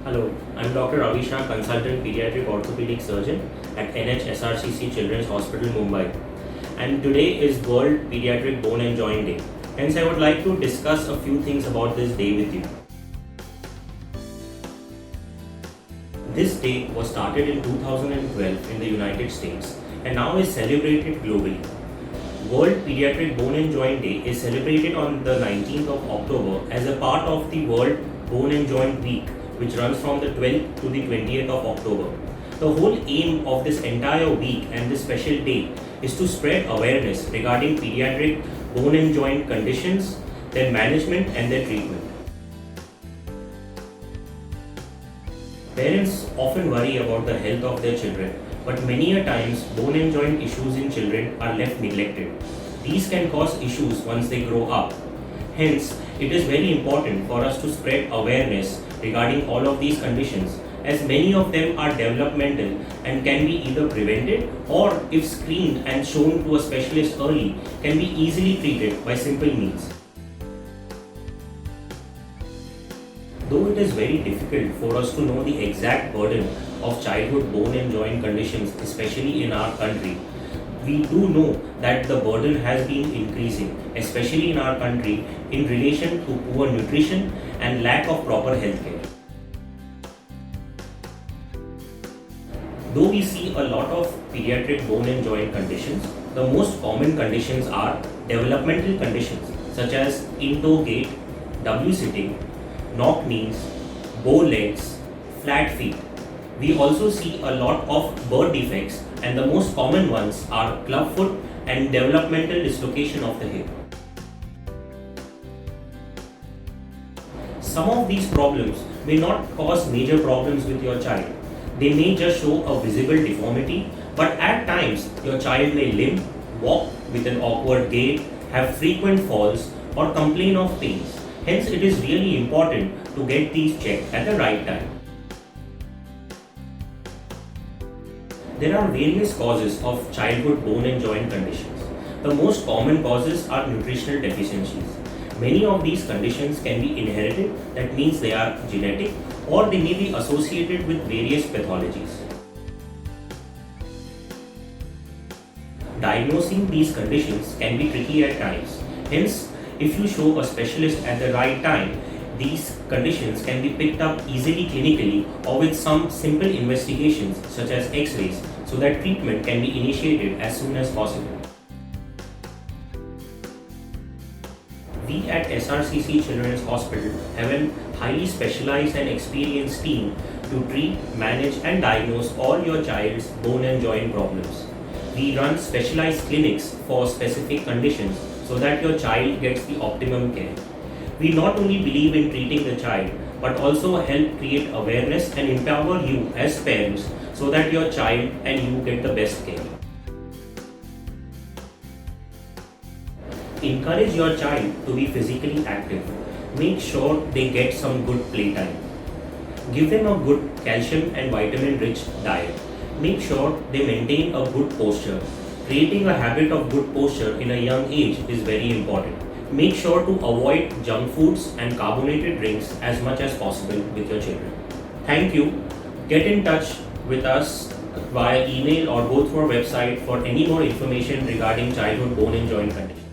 Hello, I'm Dr. Ravi Shah, consultant pediatric orthopedic surgeon at NHSRCC Children's Hospital, Mumbai. And today is World Pediatric Bone and Joint Day. Hence, I would like to discuss a few things about this day with you. This day was started in 2012 in the United States and now is celebrated globally. World Pediatric Bone and Joint Day is celebrated on the 19th of October as a part of the World Bone and Joint Week, which runs from the 12th to the 20th of October. The whole aim of this entire week and this special day is to spread awareness regarding pediatric bone and joint conditions, their management and their treatment. Parents often worry about the health of their children, but many a times bone and joint issues in children are left neglected. These can cause issues once they grow up. Hence, it is very important for us to spread awareness regarding all of these conditions, as many of them are developmental and can be either prevented or, if screened and shown to a specialist early, can be easily treated by simple means. Though it is very difficult for us to know the exact burden of childhood bone and joint conditions, especially in our country, we do know that the burden has been increasing, especially in our country, in relation to poor nutrition and lack of proper health care. Though we see a lot of pediatric bone and joint conditions, the most common conditions are developmental conditions such as in-toe gait, W-sitting, knock knees, bow legs, flat feet. We also see a lot of birth defects, and the most common ones are club foot and developmental dislocation of the hip. Some of these problems may not cause major problems with your child. They may just show a visible deformity, but at times your child may limp, walk with an awkward gait, have frequent falls, or complain of pains. Hence, it is really important to get these checked at the right time. There are various causes of childhood bone and joint conditions. The most common causes are nutritional deficiencies. Many of these conditions can be inherited, that means they are genetic, or they may be associated with various pathologies. Diagnosing these conditions can be tricky at times. Hence, if you show a specialist at the right time, these conditions can be picked up easily clinically or with some simple investigations such as X-rays, so that treatment can be initiated as soon as possible. We at SRCC Children's Hospital have a highly specialized and experienced team to treat, manage and diagnose all your child's bone and joint problems. We run specialized clinics for specific conditions so that your child gets the optimum care. We not only believe in treating the child, but also help create awareness and empower you as parents so that your child and you get the best care. Encourage your child to be physically active. Make sure they get some good playtime. Give them a good calcium and vitamin rich diet. Make sure they maintain a good posture. Creating a habit of good posture in a young age is very important. Make sure to avoid junk foods and carbonated drinks as much as possible with your children. Thank you. Get in touch with us via email or go through our website for any more information regarding childhood bone and joint conditions.